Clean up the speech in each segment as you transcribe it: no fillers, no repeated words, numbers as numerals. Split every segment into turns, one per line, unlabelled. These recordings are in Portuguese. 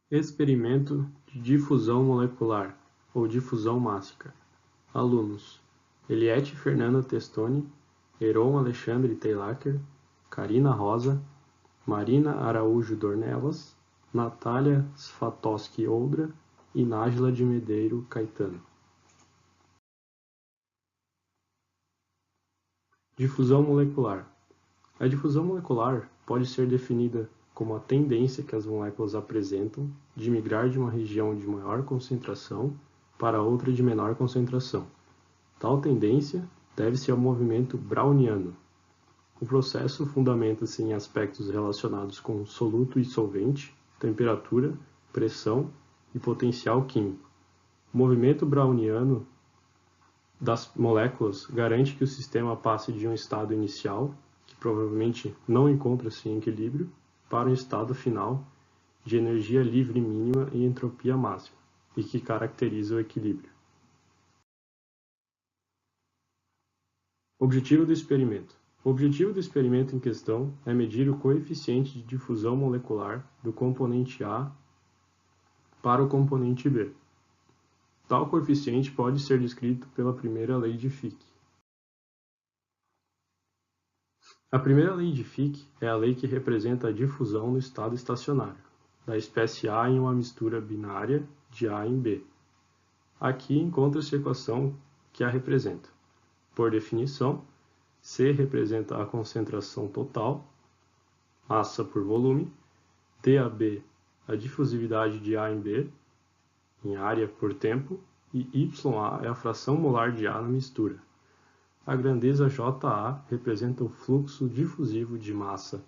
Experimento de difusão molecular, ou difusão mássica. Alunos: Eliette Fernanda Testoni, Heron Alexandre Teilacher, Karina Rosa, Marina Araújo Dornelas, Natália Sfatowski Oldra e Nájila de Medeiro Caetano. Difusão molecular. A difusão molecular pode ser definida como a tendência que as moléculas apresentam de migrar de uma região de maior concentração para outra de menor concentração. Tal tendência deve-se ao movimento browniano. O processo fundamenta-se em aspectos relacionados com soluto e solvente, temperatura, pressão e potencial químico. O movimento browniano das moléculas garante que o sistema passe de um estado inicial, que provavelmente não encontra-se em equilíbrio, para um estado final de energia livre mínima e entropia máxima, e que caracteriza o equilíbrio. Objetivo do experimento. O objetivo do experimento em questão é medir o coeficiente de difusão molecular do componente A para o componente B. Tal coeficiente pode ser descrito pela primeira lei de Fick. A primeira lei de Fick é a lei que representa a difusão no estado estacionário, da espécie A em uma mistura binária de A em B. Aqui encontra-se a equação que a representa. Por definição, C representa a concentração total, massa por volume, DAB a difusividade de A em B, em área por tempo, e YA é a fração molar de A na mistura. A grandeza JA representa o fluxo difusivo de massa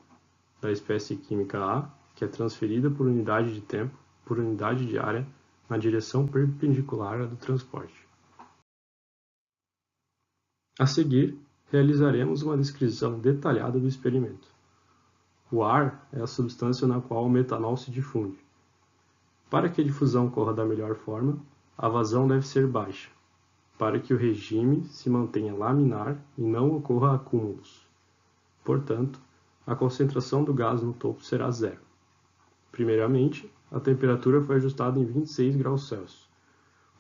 da espécie química A, que é transferida por unidade de tempo por unidade de área na direção perpendicular à do transporte. A seguir, realizaremos uma descrição detalhada do experimento. O ar é a substância na qual o metanol se difunde. Para que a difusão ocorra da melhor forma, a vazão deve ser baixa, para que o regime se mantenha laminar e não ocorra acúmulos. Portanto, a concentração do gás no topo será zero. Primeiramente, a temperatura foi ajustada em 26 graus Celsius.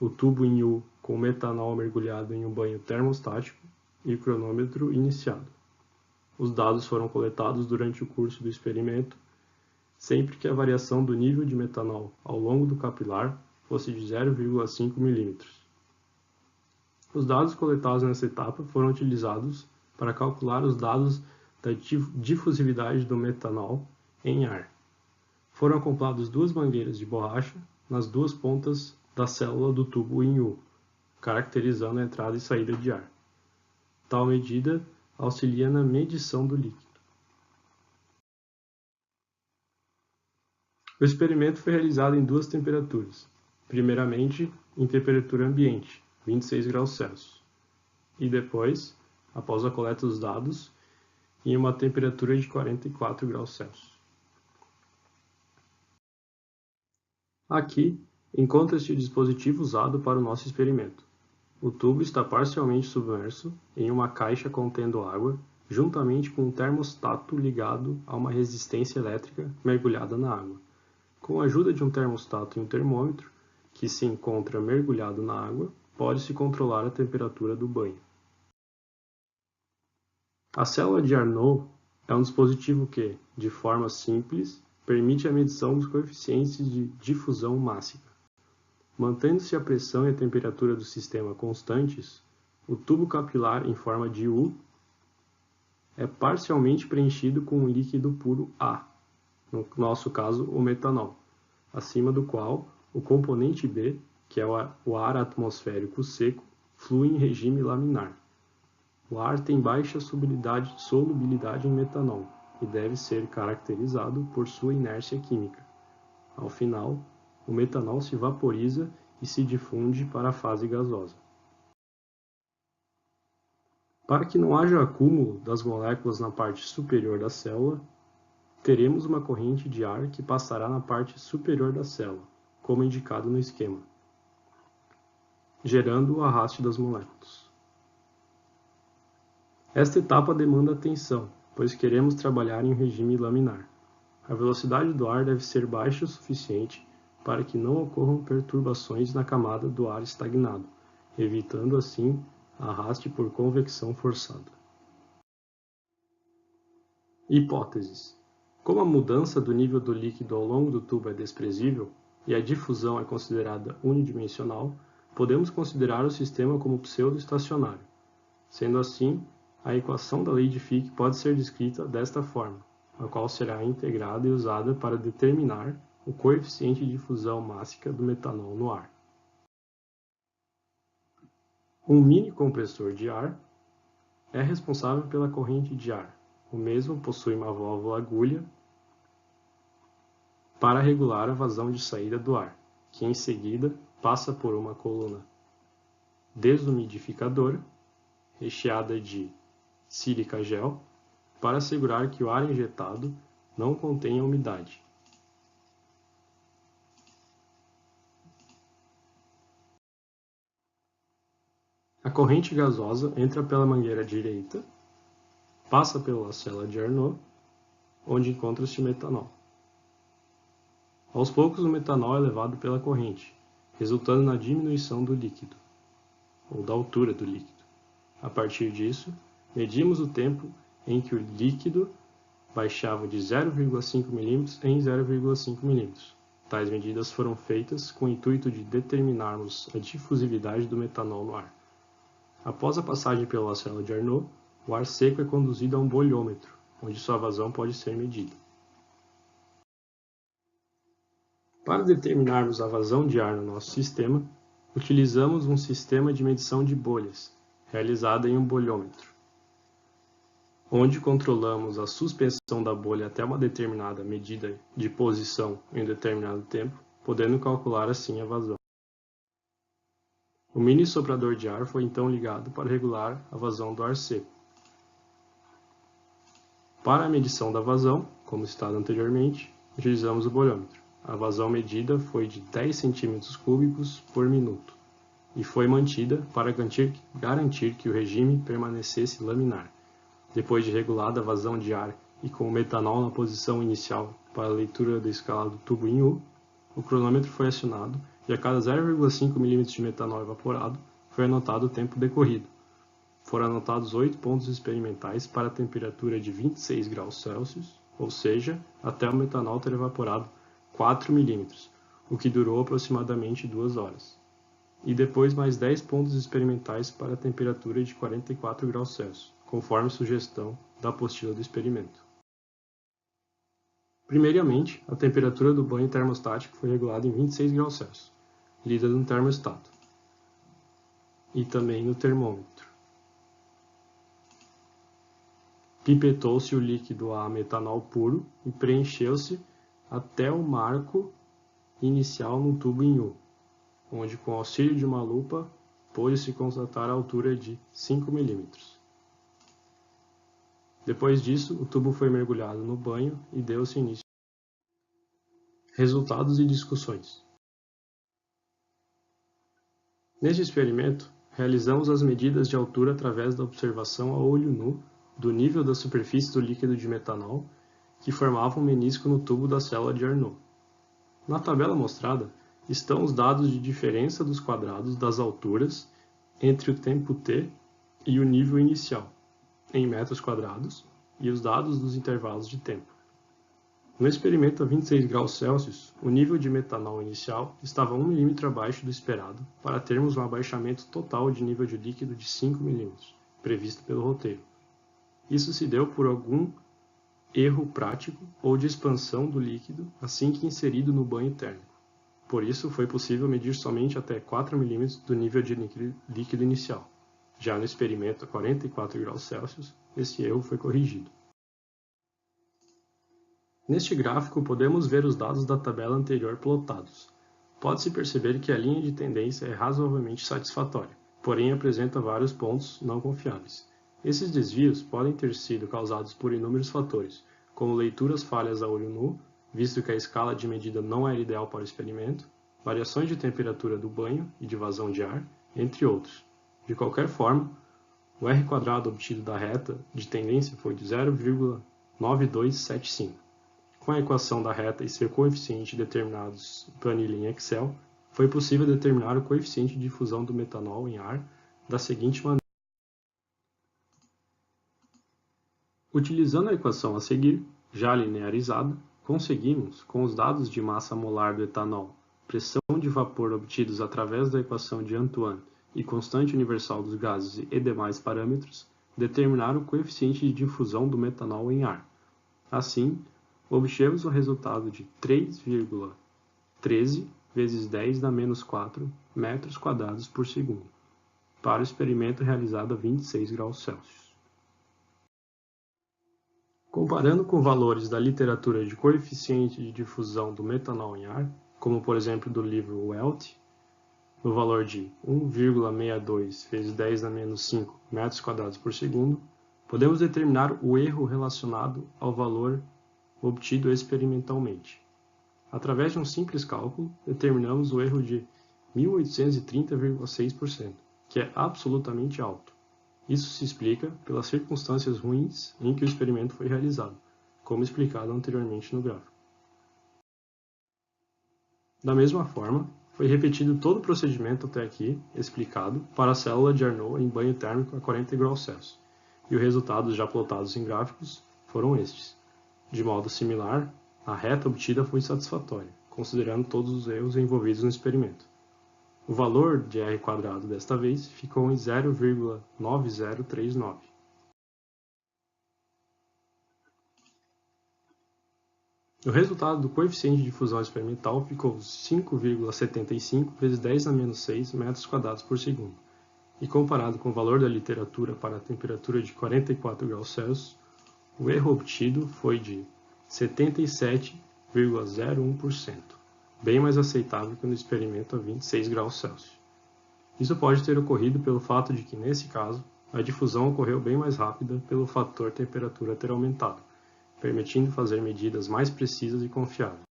O tubo em U com o metanol mergulhado em um banho termostático e o cronômetro iniciado. Os dados foram coletados durante o curso do experimento, sempre que a variação do nível de metanol ao longo do capilar fosse de 0,5 mm. Os dados coletados nessa etapa foram utilizados para calcular os dados da difusividade do metanol em ar. Foram acopladas duas mangueiras de borracha nas duas pontas da célula do tubo em U, caracterizando a entrada e saída de ar. Tal medida auxilia na medição do líquido. O experimento foi realizado em duas temperaturas. Primeiramente, em temperatura ambiente, 26 graus Celsius, e depois, após a coleta dos dados, em uma temperatura de 44 graus Celsius. Aqui, encontra-se o dispositivo usado para o nosso experimento. O tubo está parcialmente submerso em uma caixa contendo água, juntamente com um termostato ligado a uma resistência elétrica mergulhada na água. Com a ajuda de um termostato e um termômetro, que se encontra mergulhado na água, pode-se controlar a temperatura do banho. A célula de Arnold é um dispositivo que, de forma simples, permite a medição dos coeficientes de difusão mássica. Mantendo-se a pressão e a temperatura do sistema constantes, o tubo capilar em forma de U é parcialmente preenchido com um líquido puro A, no nosso caso o metanol, acima do qual o componente B, que é o ar atmosférico seco, flui em regime laminar. O ar tem baixa solubilidade em metanol e deve ser caracterizado por sua inércia química. Ao final, o metanol se vaporiza e se difunde para a fase gasosa. Para que não haja acúmulo das moléculas na parte superior da célula, teremos uma corrente de ar que passará na parte superior da célula, como indicado no esquema, gerando o arraste das moléculas. Esta etapa demanda atenção, pois queremos trabalhar em regime laminar. A velocidade do ar deve ser baixa o suficiente para que não ocorram perturbações na camada do ar estagnado, evitando assim arraste por convecção forçada. Hipóteses. Como a mudança do nível do líquido ao longo do tubo é desprezível e a difusão é considerada unidimensional, podemos considerar o sistema como pseudo-estacionário. Sendo assim, a equação da lei de Fick pode ser descrita desta forma, a qual será integrada e usada para determinar o coeficiente de difusão mássica do metanol no ar. Um mini compressor de ar é responsável pela corrente de ar. O mesmo possui uma válvula agulha para regular a vazão de saída do ar, que em seguida passa por uma coluna desumidificadora, recheada de sílica gel, para assegurar que o ar injetado não contenha umidade. A corrente gasosa entra pela mangueira direita, passa pela célula de Arnaud, onde encontra-se o metanol. Aos poucos, o metanol é levado pela corrente, resultando na diminuição do líquido, ou da altura do líquido. A partir disso, medimos o tempo em que o líquido baixava de 0,5 mm em 0,5 mm. Tais medidas foram feitas com o intuito de determinarmos a difusividade do metanol no ar. Após a passagem pela célula de Arnaud, o ar seco é conduzido a um bolhômetro, onde sua vazão pode ser medida. Para determinarmos a vazão de ar no nosso sistema, utilizamos um sistema de medição de bolhas, realizada em um bolhômetro, onde controlamos a suspensão da bolha até uma determinada medida de posição em um determinado tempo, podendo calcular assim a vazão. O mini soprador de ar foi então ligado para regular a vazão do ar seco. Para a medição da vazão, como citado anteriormente, utilizamos o bolhômetro. A vazão medida foi de 10 cm³ por minuto e foi mantida para garantir que o regime permanecesse laminar. Depois de regulada a vazão de ar e com o metanol na posição inicial para a leitura da escala do tubo em U, o cronômetro foi acionado e a cada 0,5 mm de metanol evaporado foi anotado o tempo decorrido. Foram anotados 8 pontos experimentais para a temperatura de 26 graus Celsius, ou seja, até o metanol ter evaporado 4 mm, o que durou aproximadamente 2 horas. E depois mais 10 pontos experimentais para a temperatura de 44 graus Celsius, conforme sugestão da apostila do experimento. Primeiramente, a temperatura do banho termostático foi regulada em 26 graus Celsius, lida no termostato, e também no termômetro. Pipetou-se o líquido a metanol puro e preencheu-se até o marco inicial no tubo em U, onde com o auxílio de uma lupa pôde-se constatar a altura de 5 mm. Depois disso, o tubo foi mergulhado no banho e deu-se início. Resultados e discussões. Neste experimento, realizamos as medidas de altura através da observação a olho nu do nível da superfície do líquido de metanol que formava um menisco no tubo da célula de Arnaud. Na tabela mostrada estão os dados de diferença dos quadrados das alturas entre o tempo t e o nível inicial, em metros quadrados, e os dados dos intervalos de tempo. No experimento a 26 graus Celsius, o nível de metanol inicial estava 1 mm abaixo do esperado para termos um abaixamento total de nível de líquido de 5 mm, previsto pelo roteiro. Isso se deu por algum erro prático ou de expansão do líquido assim que inserido no banho térmico. Por isso, foi possível medir somente até 4 mm do nível de líquido inicial. Já no experimento a 44 graus Celsius, esse erro foi corrigido. Neste gráfico, podemos ver os dados da tabela anterior plotados. Pode-se perceber que a linha de tendência é razoavelmente satisfatória, porém apresenta vários pontos não confiáveis. Esses desvios podem ter sido causados por inúmeros fatores, como leituras falhas a olho nu, visto que a escala de medida não era ideal para o experimento, variações de temperatura do banho e de vazão de ar, entre outros. De qualquer forma, o R² obtido da reta de tendência foi de 0,9275. com a equação da reta e seu coeficiente determinados em planilha em Excel, foi possível determinar o coeficiente de difusão do metanol em ar da seguinte maneira. Utilizando a equação a seguir, já linearizada, conseguimos, com os dados de massa molar do etanol, pressão de vapor obtidos através da equação de Antoine e constante universal dos gases e demais parâmetros, determinar o coeficiente de difusão do metanol em ar. Assim, obtivemos o resultado de 3,13 vezes 10 na menos 4 metros quadrados por segundo, para o experimento realizado a 26 graus Celsius. Comparando com valores da literatura de coeficiente de difusão do metanol em ar, como por exemplo do livro Welt, no valor de 1,62 vezes 10 na menos 5 metros quadrados por segundo, podemos determinar o erro relacionado ao valor obtido experimentalmente. Através de um simples cálculo, determinamos o erro de 1830,6%, que é absolutamente alto. Isso se explica pelas circunstâncias ruins em que o experimento foi realizado, como explicado anteriormente no gráfico. Da mesma forma, foi repetido todo o procedimento até aqui explicado para a célula de Arnaud em banho térmico a 40 graus Celsius, e os resultados já plotados em gráficos foram estes. De modo similar, a reta obtida foi satisfatória, considerando todos os erros envolvidos no experimento. O valor de R² desta vez ficou em 0,9039. O resultado do coeficiente de difusão experimental ficou 5,75 vezes 10 na menos 6 metros quadrados por segundo, e comparado com o valor da literatura para a temperatura de 44 graus Celsius, o erro obtido foi de 77,01%, bem mais aceitável que no experimento a 26 graus Celsius. Isso pode ter ocorrido pelo fato de que, nesse caso, a difusão ocorreu bem mais rápida pelo fator temperatura ter aumentado, permitindo fazer medidas mais precisas e confiáveis.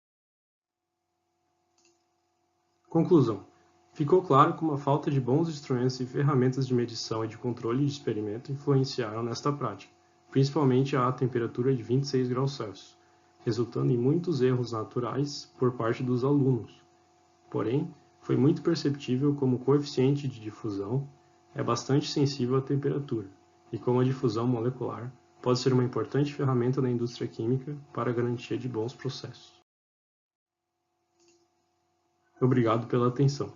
Conclusão. Ficou claro como a falta de bons instrumentos e ferramentas de medição e de controle de experimento influenciaram nesta prática, principalmente a temperatura de 26 graus Celsius, resultando em muitos erros naturais por parte dos alunos. Porém, foi muito perceptível como o coeficiente de difusão é bastante sensível à temperatura, e como a difusão molecular pode ser uma importante ferramenta na indústria química para a garantia de bons processos. Obrigado pela atenção.